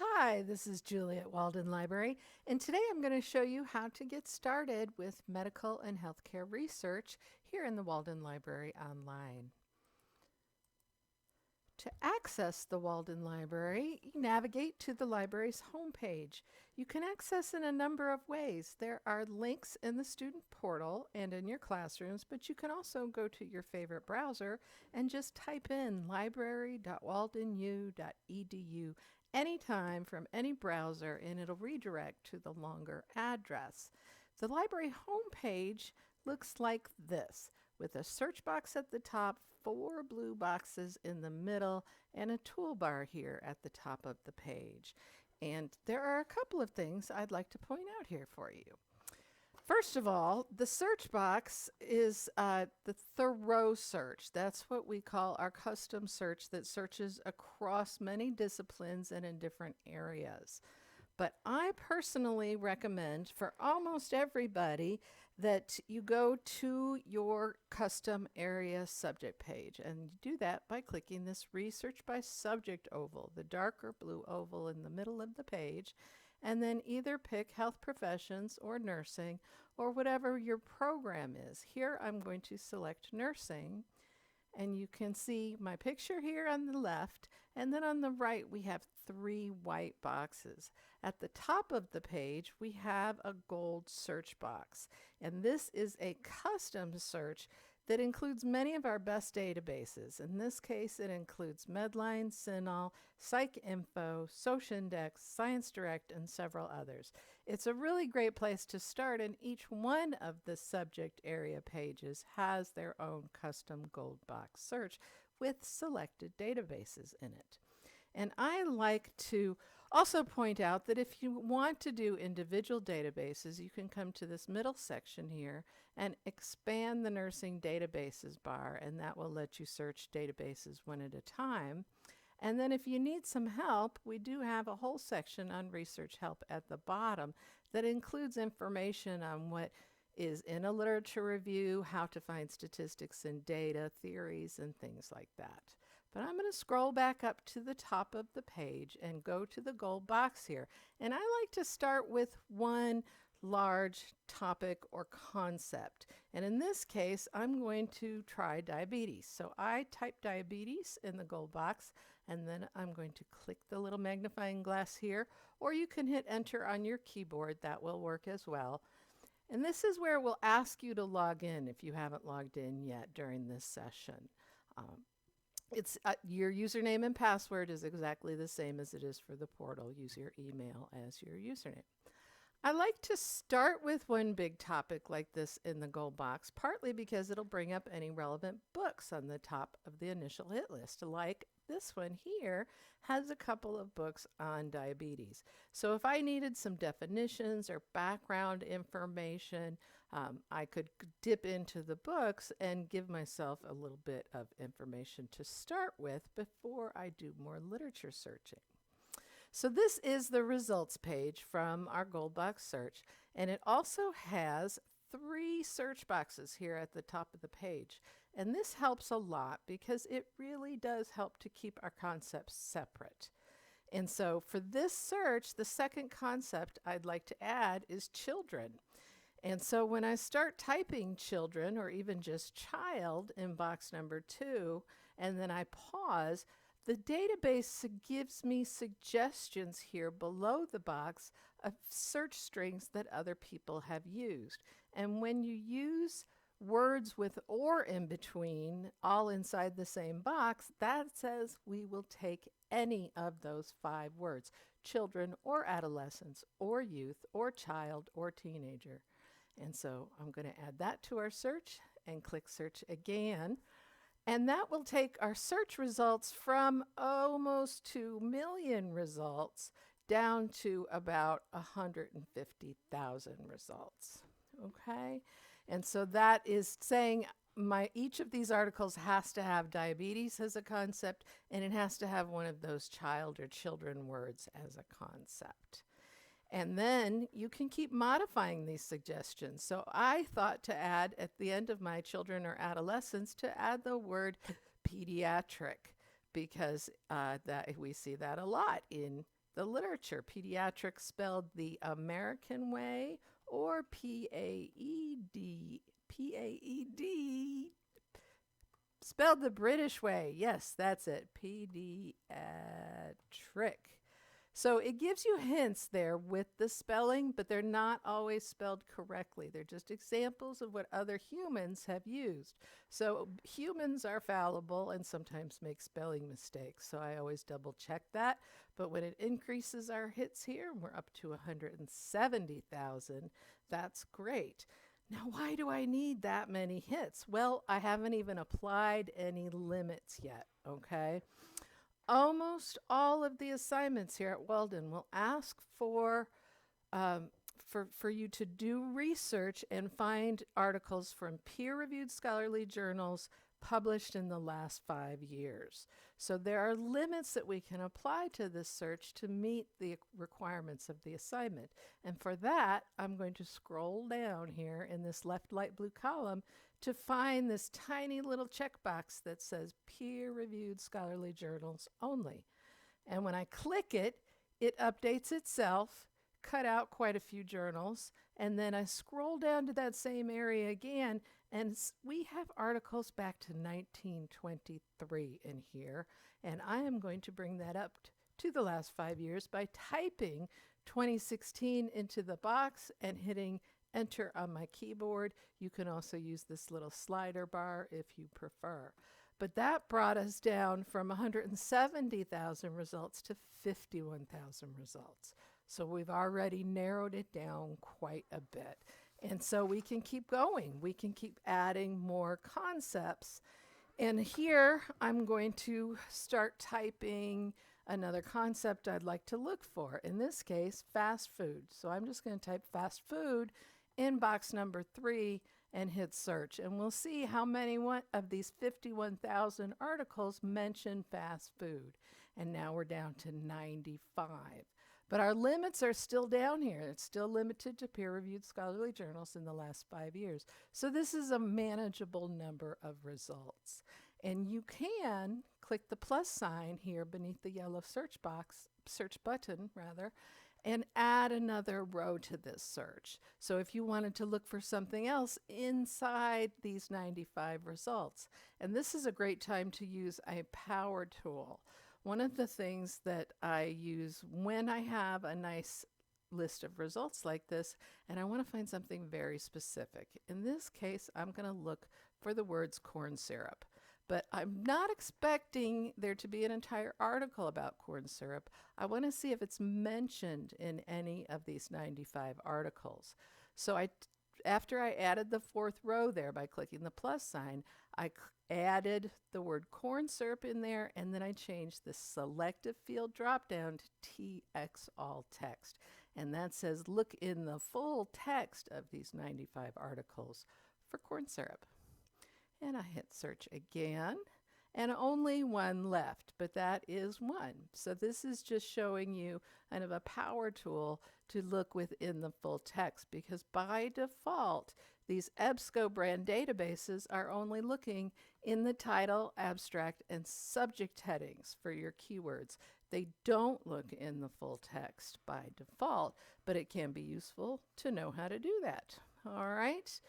Hi, this is Julie at Walden Library, and today I'm going to show you how to get started with medical and healthcare research here in the Walden Library online. To access the Walden Library, you navigate to the library's homepage. You can access in a number of ways. There are links in the student portal and in your classrooms, but you can also go to your favorite browser and just type in library.waldenu.edu anytime from any browser, and it'll redirect to the longer address. The library homepage looks like this, with a search box at the top, four blue boxes in the middle, and a toolbar here at the top of the page. And there are a couple of things I'd like to point out here for you. First of all, the search box is the thorough search. That's what we call our custom search that searches across many disciplines and in different areas. But I personally recommend for almost everybody that you go to your custom area subject page. And you do that by clicking this Research by Subject oval, the darker blue oval in the middle of the page, and then either pick health professions or nursing or whatever your program is. Here I'm going to select nursing, and you can see my picture here on the left, and then on the right we have three white boxes. At the top of the page we have a gold search box, and this is a custom search that includes many of our best databases. In this case, it includes Medline, CINAHL, PsycInfo, SocialIndex, ScienceDirect, and several others. It's a really great place to start, and each one of the subject area pages has their own custom gold box search with selected databases in it. And I like to also point out that if you want to do individual databases, you can come to this middle section here and expand the nursing databases bar, and that will let you search databases one at a time. And then if you need some help, we do have a whole section on research help at the bottom that includes information on what is in a literature review, how to find statistics and data, theories, and things like that. But I'm going to scroll back up to the top of the page and go to the gold box here. And I like to start with one large topic or concept. And in this case, I'm going to try diabetes. So I type diabetes in the gold box, and then I'm going to click the little magnifying glass here, or you can hit enter on your keyboard. That will work as well. And this is where we'll ask you to log in if you haven't logged in yet during this session. Your username and password is exactly the same as it is for the portal. Use your email as your username. I like to start with one big topic like this in the gold box, partly because it'll bring up any relevant books on the top of the initial hit list, like this one here has a couple of books on diabetes. So if I needed some definitions or background information, I could dip into the books and give myself a little bit of information to start with before I do more literature searching. So this is the results page from our gold box search, and it also has three search boxes here at the top of the page. And this helps a lot because it really does help to keep our concepts separate. And so for this search, the second concept I'd like to add is children. And so when I start typing children or even just child in box number 2, and then I pause, the database gives me suggestions here below the box of search strings that other people have used. And when you use words with or in between, all inside the same box, that says we will take any of those 5 words: children or adolescents or youth or child or teenager. And so I'm going to add that to our search and click search again. And that will take our search results from almost 2 million results down to about 150,000 results. Okay? And so that is saying each of these articles has to have diabetes as a concept, and it has to have one of those child or children words as a concept. And then you can keep modifying these suggestions. So I thought to add at the end of my children or adolescents to add the word pediatric, because that we see that a lot in the literature. Pediatric spelled the American way, or P-A-E-D spelled the British way. Yes, that's it. Pediatric. So it gives you hints there with the spelling, but they're not always spelled correctly. They're just examples of what other humans have used. So humans are fallible and sometimes make spelling mistakes. So I always double check that. But when it increases our hits here, we're up to 170,000. That's great. Now, why do I need that many hits? Well, I haven't even applied any limits yet, okay? Almost all of the assignments here at Walden will ask um, for you to do research and find articles from peer-reviewed scholarly journals published in the last 5 years. So there are limits that we can apply to this search to meet the requirements of the assignment. And for that, I'm going to scroll down here in this left light blue column to find this tiny little checkbox that says peer-reviewed scholarly journals only. And when I click it, it updates itself, cut out quite a few journals, and then I scroll down to that same area again, and we have articles back to 1923 in here, and I am going to bring that up to the last 5 years by typing 2016 into the box and hitting enter on my keyboard. You can also use this little slider bar if you prefer. But that brought us down from 170,000 results to 51,000 results. So we've already narrowed it down quite a bit. And so we can keep going. We can keep adding more concepts. And here I'm going to start typing another concept I'd like to look for. In this case, fast food. So I'm just going to type fast food in box number 3 and hit search. And we'll see how many of these 51,000 articles mention fast food. And now we're down to 95. But our limits are still down here. It's still limited to peer-reviewed scholarly journals in the last 5 years. So this is a manageable number of results. And you can click the plus sign here beneath the yellow search button, and add another row to this search. So if you wanted to look for something else inside these 95 results, and this is a great time to use a power tool. One of the things that I use when I have a nice list of results like this, and I want to find something very specific. In this case, I'm going to look for the words corn syrup. But I'm not expecting there to be an entire article about corn syrup. I want to see if it's mentioned in any of these 95 articles. So after I added the 4th row there by clicking the plus sign, I added the word corn syrup in there, and then I changed the selective field drop-down to TX all text. And that says look in the full text of these 95 articles for corn syrup. And I hit search again, and only one left, but that is one. So this is just showing you kind of a power tool to look within the full text, because by default, these EBSCO brand databases are only looking in the title, abstract, and subject headings for your keywords. They don't look in the full text by default, but it can be useful to know how to do that. All right.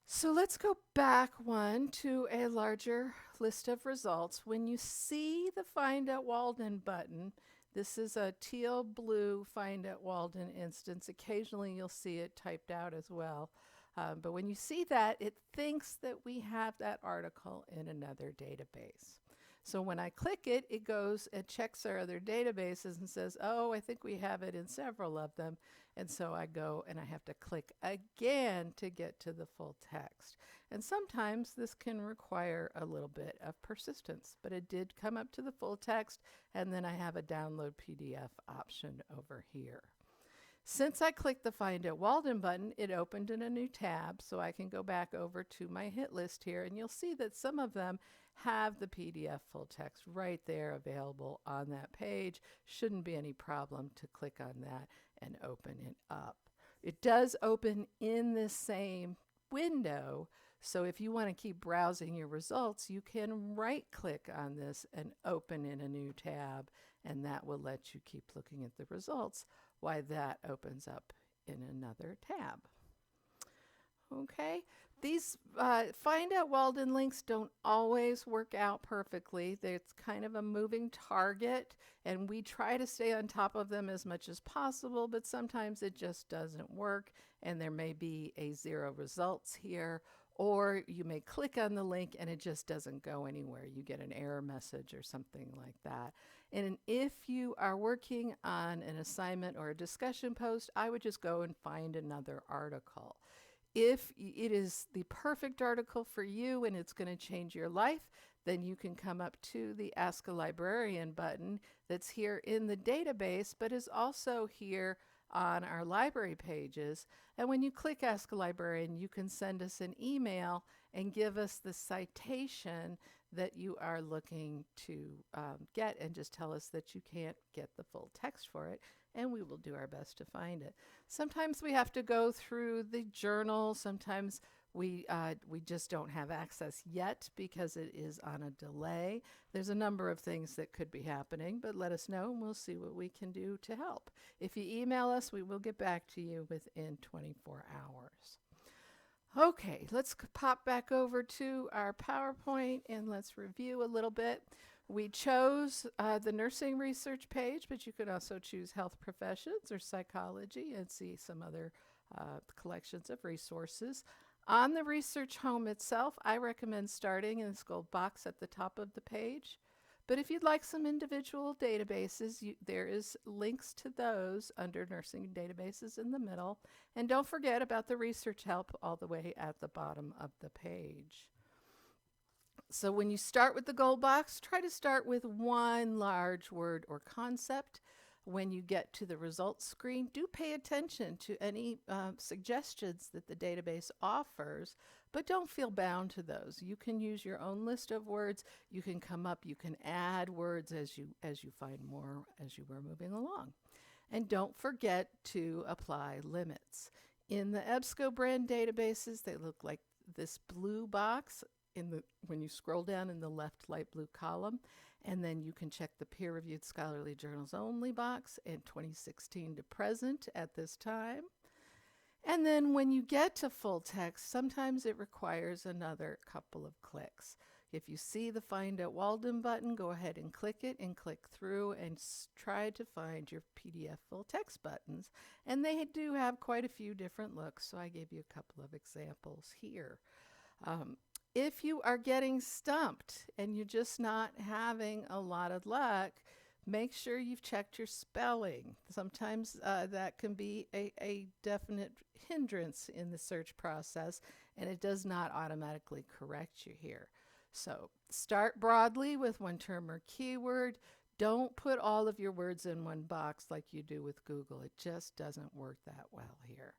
So let's go back one to a larger list of results. When you see the Find at Walden button, this is a teal blue Find at Walden instance. Occasionally you'll see it typed out as well. But when you see that, it thinks that we have that article in another database. So when I click it, it goes and checks our other databases and says, oh, I think we have it in several of them. And so I go and I have to click again to get to the full text. And sometimes this can require a little bit of persistence, but it did come up to the full text, and then I have a download PDF option over here. Since I clicked the Find at Walden button, it opened in a new tab, so I can go back over to my hit list here, and you'll see that some of them have the PDF full text right there available on that page. Shouldn't be any problem to click on that and open it up. It does open in the same window, so if you want to keep browsing your results, you can right-click on this and open in a new tab, and that will let you keep looking at the results while that opens up in another tab. Okay, these Find Out Walden links don't always work out perfectly. It's kind of a moving target, and we try to stay on top of them as much as possible, but sometimes it just doesn't work, and there may be a 0 results here, or you may click on the link and it just doesn't go anywhere. You get an error message or something like that. And if you are working on an assignment or a discussion post, I would just go and find another article. If it is the perfect article for you and it's going to change your life, then you can come up to the Ask a Librarian button that's here in the database, but is also here on our library pages. And when you click Ask a Librarian, you can send us an email and give us the citation that you are looking to get, and just tell us that you can't get the full text for it, and we will do our best to find it. Sometimes we have to go through the journal. Sometimes we just don't have access yet because it is on a delay. There's a number of things that could be happening, but let us know and we'll see what we can do to help. If you email us, we will get back to you within 24 hours. Okay, let's pop back over to our PowerPoint and let's review a little bit. We chose the nursing research page, but you could also choose health professions or psychology and see some other collections of resources. On the research home itself, I recommend starting in this gold box at the top of the page. But if you'd like some individual databases, there is links to those under nursing databases in the middle. And don't forget about the research help all the way at the bottom of the page. So when you start with the gold box, try to start with one large word or concept. When you get to the results screen, do pay attention to any suggestions that the database offers, but don't feel bound to those. You can use your own list of words. You can come up, you can add words as you find more as you were moving along. And don't forget to apply limits. In the EBSCO brand databases, they look like this blue box when you scroll down in the left light blue column. And then you can check the peer-reviewed scholarly journals only box in 2016 to present at this time. And then when you get to full text, sometimes it requires another couple of clicks. If you see the Find Out Walden button, go ahead and click it and click through and try to find your PDF full text buttons. And they do have quite a few different looks, so I gave you a couple of examples here. If you are getting stumped and you're just not having a lot of luck, make sure you've checked your spelling. Sometimes that can be a definite hindrance in the search process, and it does not automatically correct you here. So start broadly with one term or keyword. Don't put all of your words in one box like you do with Google. It just doesn't work that well here.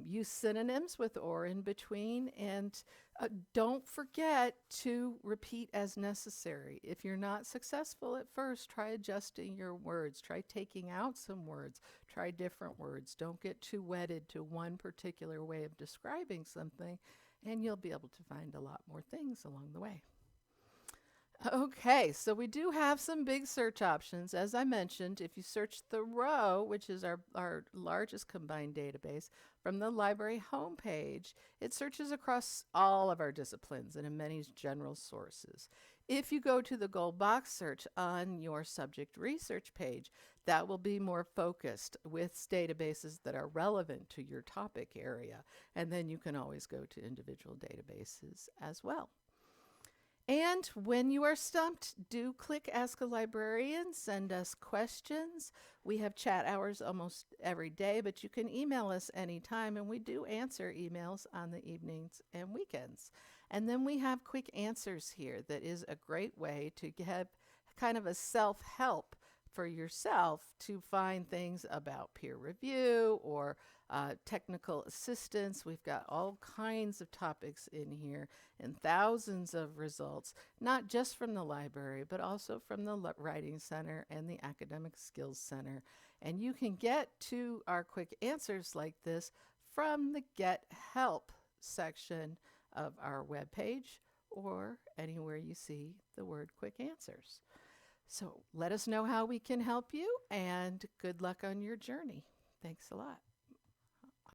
Use synonyms with or in between, and don't forget to repeat as necessary. If you're not successful at first, try adjusting your words. Try taking out some words. Try different words. Don't get too wedded to one particular way of describing something, and you'll be able to find a lot more things along the way. Okay, so we do have some big search options. As I mentioned, if you search the row, which is our largest combined database, from the library homepage, it searches across all of our disciplines and in many general sources. If you go to the gold box search on your subject research page, that will be more focused with databases that are relevant to your topic area. And then you can always go to individual databases as well. And when you are stumped, do click Ask a Librarian, send us questions. We have chat hours almost every day, but you can email us anytime, and we do answer emails on the evenings and weekends. And then we have quick answers here that is a great way to get kind of a self-help for yourself to find things about peer review or technical assistance. We've got all kinds of topics in here and thousands of results, not just from the library, but also from the Writing Center and the Academic Skills Center. And you can get to our quick answers like this from the Get Help section of our webpage or anywhere you see the word Quick Answers. So let us know how we can help you, and good luck on your journey. Thanks a lot.